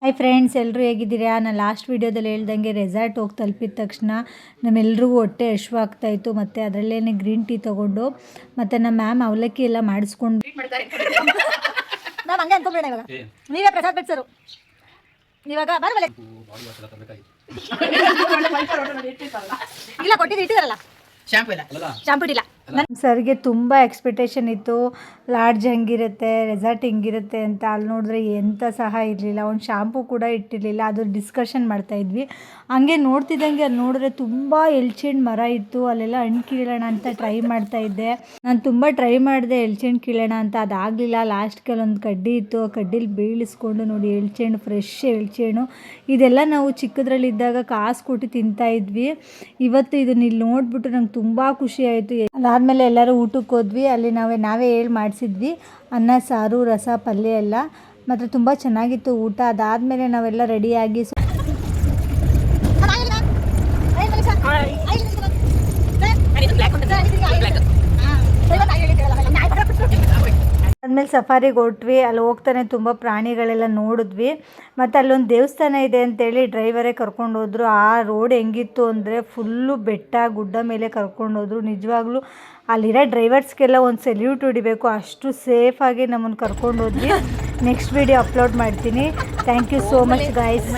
Hi friends, ಎಲ್ಲರೂ ಹೇಗಿದ್ದೀರಾ? ನಾನು ಲಾಸ್ಟ್ ವೀಡಿಯೋದಲ್ಲಿ ಹೇಳ್ದಂಗೆ ರೆಸಾರ್ಟ್ ಹೋಗಿ ತಲುಪಿದ ತಕ್ಷಣ ನಮ್ಮೆಲ್ರಿಗೂ ಹೊಟ್ಟೆ ಹಶ್ವಾಗ್ತಾಯಿತ್ತು. ಮತ್ತು ಅದರಲ್ಲೇ ಗ್ರೀನ್ ಟೀ ತೊಗೊಂಡು ಮತ್ತು ನಮ್ಮ ಮ್ಯಾಮ್ ಅವಲಕ್ಕಿ ಎಲ್ಲ ಮಾಡಿಸ್ಕೊಂಡು ನಾವು ಹಂಗೆ ಅನ್ಕೊಂಡ್ಬಿಡೋಣ. ಇವಾಗ ನೀವೇ ಪ್ರಸಾದ್ ಬೆಟ್ಸರು ಇವಾಗ ಬರಬಲ್ಲ ಇಲ್ಲ ಕೊಟ್ಟಿದ್ದು ಇಟ್ಟಿದಾರಲ್ಲ ಶಾಂಪು ಇಲ್ಲ. ನನ್ನ ಸರ್ಗೆ ತುಂಬ ಎಕ್ಸ್ಪೆಕ್ಟೇಷನ್ ಇತ್ತು, ಲಾಡ್ಜ್ ಹೆಂಗಿರುತ್ತೆ, ರೆಸಾರ್ಟ್ ಹೆಂಗಿರುತ್ತೆ ಅಂತ. ಅಲ್ಲಿ ನೋಡಿದ್ರೆ ಎಂಥ ಸಹ ಇರಲಿಲ್ಲ, ಒಂದು ಶಾಂಪು ಕೂಡ ಇಟ್ಟಿರಲಿಲ್ಲ. ಅದು ಡಿಸ್ಕಷನ್ ಮಾಡ್ತಾಯಿದ್ವಿ. ಹಂಗೆ ನೋಡ್ತಿದ್ದಂಗೆ ಅಲ್ಲಿ ನೋಡಿದ್ರೆ ತುಂಬ ಎಲ್ಚೆಂಡು ಮರ ಇತ್ತು. ಅಲ್ಲೆಲ್ಲ ಹಣ್ಣು ಕೀಳೋಣ ಅಂತ ಟ್ರೈ ಮಾಡ್ತಾಯಿದ್ದೆ. ನಾನು ತುಂಬ ಟ್ರೈ ಮಾಡಿದೆ ಎಲ್ಚೆಂಡು ಕೀಳೋಣ ಅಂತ, ಅದಾಗಲಿಲ್ಲ. ಲಾಸ್ಟ್ಗೆ ಅಲ್ಲೊಂದು ಕಡ್ಡಿ ಇತ್ತು, ಆ ಕಡ್ಡಿಲಿ ಬೀಳಿಸ್ಕೊಂಡು ನೋಡಿ ಎಳ್ಚೆಂಡು, ಫ್ರೆಶ್ ಎಳ್ಚೆಂಡು. ಇದೆಲ್ಲ ನಾವು ಚಿಕ್ಕದ್ರಲ್ಲಿದ್ದಾಗ ಕಾಸು ಕೊಟ್ಟು ತಿಂತಾಯಿದ್ವಿ. ಇವತ್ತು ಇದನ್ನ ಇಲ್ಲಿ ನೋಡಿಬಿಟ್ಟು ನಂಗೆ ತುಂಬ ಖುಷಿ ಆಯಿತು. ಅದಾದಮೇಲೆ ಎಲ್ಲರೂ ಊಟಕ್ಕೆ ಹೋದ್ವಿ. ಅಲ್ಲಿ ನಾವೇ ಹೇಳಿ ಮಾಡಿಸಿದ್ವಿ, ಅನ್ನ ಸಾರು ರಸ ಪಲ್ಯ ಎಲ್ಲ. ಮತ್ತು ತುಂಬ ಚೆನ್ನಾಗಿತ್ತು ಊಟ. ಅದಾದಮೇಲೆ ನಾವೆಲ್ಲ ರೆಡಿಯಾಗಿ ಆದಮೇಲೆ ಸಫಾರಿಗೆ ಹೊರಟ್ವಿ. ಅಲ್ಲಿ ಹೋಗ್ತಾನೆ ತುಂಬ ಪ್ರಾಣಿಗಳೆಲ್ಲ ನೋಡಿದ್ವಿ. ಮತ್ತು ಅಲ್ಲೊಂದು ದೇವಸ್ಥಾನ ಇದೆ ಅಂತೇಳಿ ಡ್ರೈವರೇ ಕರ್ಕೊಂಡು ಹೋದ್ರು. ಆ ರೋಡ್ ಹೆಂಗಿತ್ತು ಅಂದರೆ ಫುಲ್ಲು ಬೆಟ್ಟ ಗುಡ್ಡ ಮೇಲೆ ಕರ್ಕೊಂಡು ಹೋದ್ರು. ನಿಜವಾಗ್ಲೂ ಅಲ್ಲಿರೋ ಡ್ರೈವರ್ಸ್ಗೆಲ್ಲ ಒಂದು ಸೆಲ್ಯೂಟ್ ಹೊಡಿಬೇಕು, ಅಷ್ಟು ಸೇಫಾಗಿ ನಮ್ಮನ್ನು ಕರ್ಕೊಂಡು ಹೋದ್ವಿ. ನೆಕ್ಸ್ಟ್ ವಿಡಿಯೋ ಅಪ್ಲೋಡ್ ಮಾಡ್ತೀನಿ. Thank you so much guys.